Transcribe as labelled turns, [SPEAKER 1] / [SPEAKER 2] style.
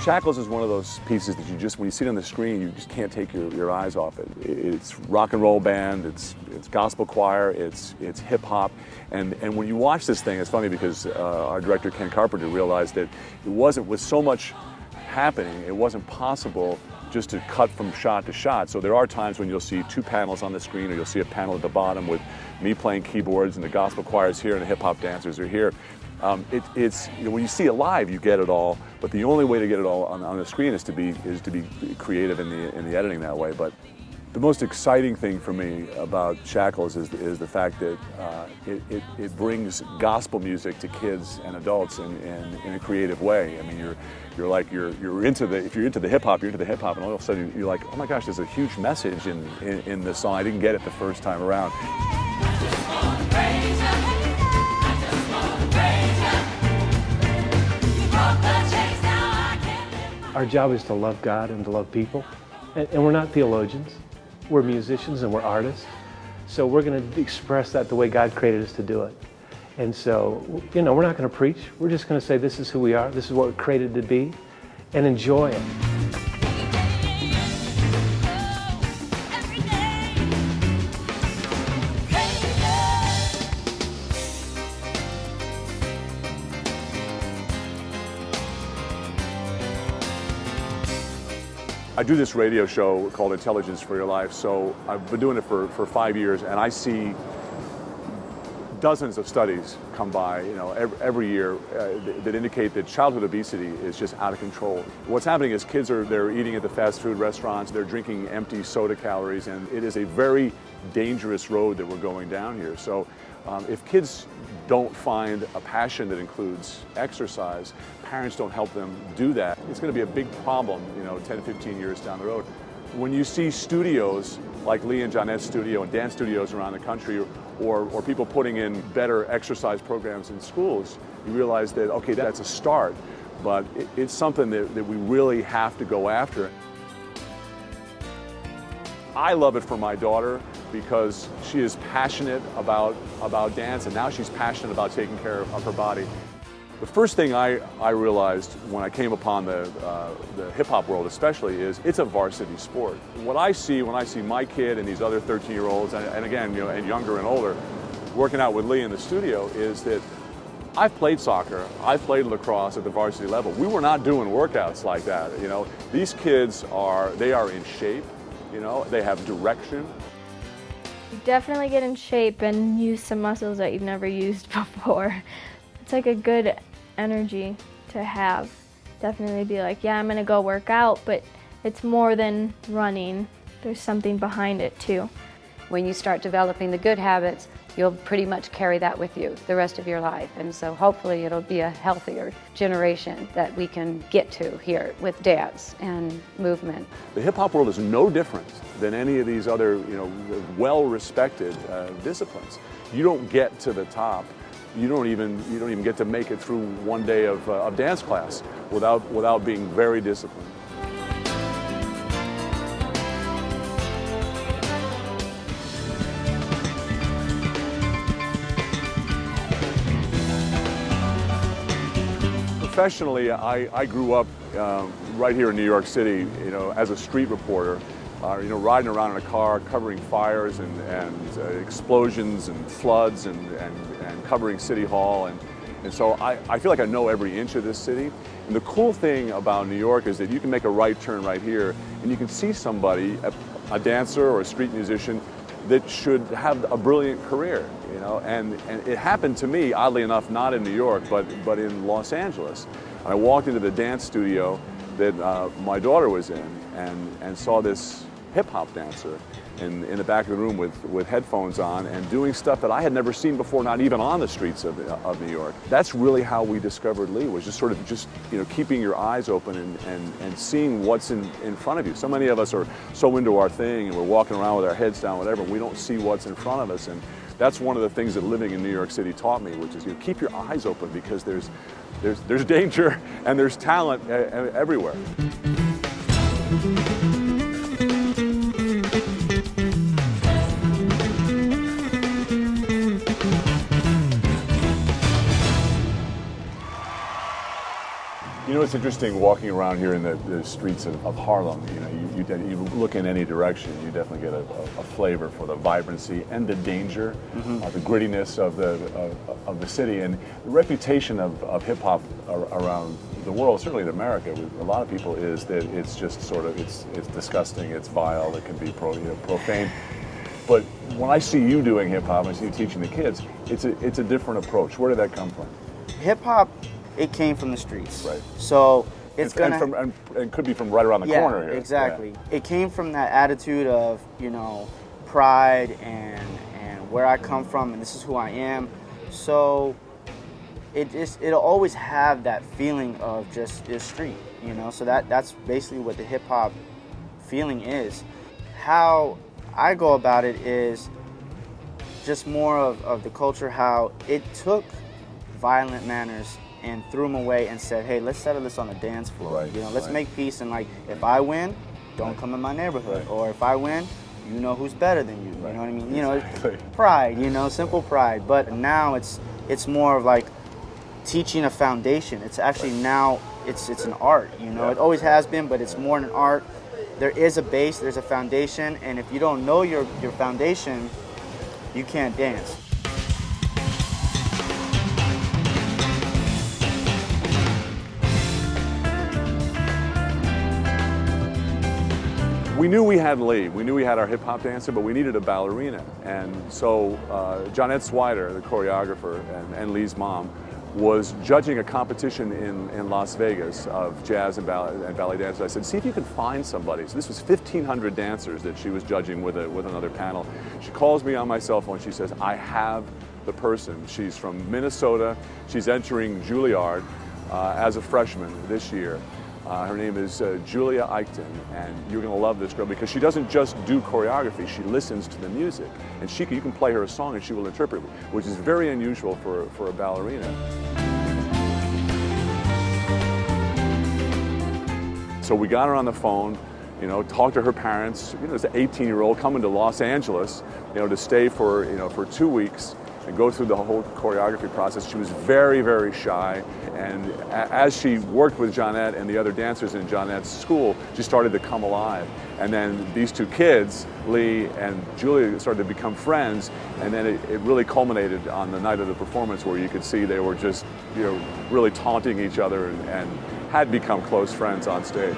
[SPEAKER 1] Shackles is one of those pieces that you just, when you see it on the screen, you just can't take your eyes off it. It's rock and roll band, it's gospel choir, it's hip hop, and when you watch this thing, it's funny because our director Ken Carpenter realized that it wasn't, with so much happening, it wasn't possible just to cut from shot to shot. So there are times when you'll see two panels on the screen, or you'll see a panel at the bottom with me playing keyboards and the gospel choirs here and the hip hop dancers are here. It's when you see it live, you get it all. But the only way to get it all on the screen is to be creative in the editing that way. But the most exciting thing for me about Shackles is the fact that it brings gospel music to kids and adults in a creative way. I mean, you're into the, if you're into the hip hop, you're into the hip hop, and all of a sudden you're like, oh my gosh, there's a huge message in this song. I didn't get it the first time around.
[SPEAKER 2] Our job is to love God and to love people, and we're not theologians. We're musicians and we're artists, so we're going to express that the way God created us to do it. And so, we're not going to preach. We're just going to say this is who we are, this is what we're created to be, and enjoy it.
[SPEAKER 1] I do this radio show called Intelligence for Your Life, so I've been doing it for 5 years, and I see dozens of studies come by, every year that indicate that childhood obesity is just out of control. What's happening is kids they're eating at the fast food restaurants, they're drinking empty soda calories, and it is a very dangerous road that we're going down here. So if kids don't find a passion that includes exercise, parents don't help them do that, it's going to be a big problem, 10 to 15 years down the road. When you see studios like Lee and Johnette's studio and dance studios around the country, or people putting in better exercise programs in schools, you realize that, okay, that's a start, but it's something that we really have to go after. I love it for my daughter because she is passionate about dance, and now she's passionate about taking care of her body. The first thing I realized when I came upon the hip-hop world especially is it's a varsity sport. What I see when I see my kid and these other 13-year-olds, and again, and younger and older, working out with Lee in the studio, is that I've played soccer, I've played lacrosse at the varsity level. We were not doing workouts like that, These kids are in shape, they have direction.
[SPEAKER 3] Definitely get in shape and use some muscles that you've never used before. It's like a good energy to have. Definitely be like, yeah, I'm gonna go work out, but it's more than running. There's something behind it too.
[SPEAKER 4] When you start developing the good habits, you'll pretty much carry that with you the rest of your life. And so hopefully it'll be a healthier generation that we can get to here with dance and movement.
[SPEAKER 1] The hip-hop world is no different than any of these other, well-respected disciplines. You don't get to the top. You don't even get to make it through one day of dance class without being very disciplined. Professionally, I grew up right here in New York City, as a street reporter, riding around in a car, covering fires and explosions and floods and covering City Hall. And so I feel like I know every inch of this city. And the cool thing about New York is that you can make a right turn right here and you can see somebody, a dancer or a street musician, that should have a brilliant career, and it happened to me, oddly enough, not in New York, but in Los Angeles. I walked into the dance studio that my daughter was in and saw this hip-hop dancer in the back of the room with headphones on and doing stuff that I had never seen before, not even on the streets of New York. That's really how we discovered Lee, was just keeping your eyes open and seeing what's in front of you. So many of us are so into our thing and we're walking around with our heads down, whatever, and we don't see what's in front of us. And that's one of the things that living in New York City taught me, which is keep your eyes open, because there's danger and there's talent everywhere. You know, it's interesting walking around here in the streets of Harlem. You know, you look in any direction, you definitely get a flavor for the vibrancy and the danger, the grittiness of the city, and the reputation of hip hop around the world, certainly in America, with a lot of people, is that it's just sort of it's disgusting, it's vile, it can be profane. But when I see you doing hip hop, I see you teaching the kids, it's a different approach. Where did that come from?
[SPEAKER 5] Hip hop, it came from the streets.
[SPEAKER 1] Right.
[SPEAKER 5] So it's gonna
[SPEAKER 1] and could be from right around the corner here.
[SPEAKER 5] Exactly.
[SPEAKER 1] Yeah.
[SPEAKER 5] It came from that attitude of, pride and where I come from, and this is who I am. So it'll always have that feeling of just the street, So that's basically what the hip hop feeling is. How I go about it is just more of the culture, how it took violent manners and threw them away and said, hey, let's settle this on the dance floor.
[SPEAKER 1] Right,
[SPEAKER 5] Let's
[SPEAKER 1] right.
[SPEAKER 5] make peace, and if I win, don't come in my neighborhood.
[SPEAKER 1] Right.
[SPEAKER 5] Or if I win, you know who's better than you.
[SPEAKER 1] Right.
[SPEAKER 5] You know what I mean?
[SPEAKER 1] Exactly.
[SPEAKER 5] Pride, simple pride. But now it's more of like teaching a foundation. It's actually now it's an art,
[SPEAKER 1] Yeah.
[SPEAKER 5] It always has been, but it's more an art. There is a base, there's a foundation, and if you don't know your foundation, you can't dance.
[SPEAKER 1] We knew we had Lee. We knew we had our hip hop dancer, but we needed a ballerina. And so Johnette Swider, the choreographer, and Lee's mom, was judging a competition in Las Vegas of jazz and ballet dancers. I said, see if you can find somebody. So this was 1,500 dancers that she was judging with another panel. She calls me on my cell phone. She says, I have the person. She's from Minnesota. She's entering Juilliard as a freshman this year. Her name is Julia Eichten, and you're going to love this girl because she doesn't just do choreography, she listens to the music. And you can play her a song and she will interpret, which is very unusual for a ballerina. So we got her on the phone, talked to her parents. As an 18-year-old coming to Los Angeles, to stay for 2 weeks and go through the whole choreography process. She was very, very shy, and as she worked with Johnette and the other dancers in Johnette's school, she started to come alive. And then these two kids, Lee and Julia, started to become friends, and then it really culminated on the night of the performance where you could see they were just really taunting each other and had become close friends on stage.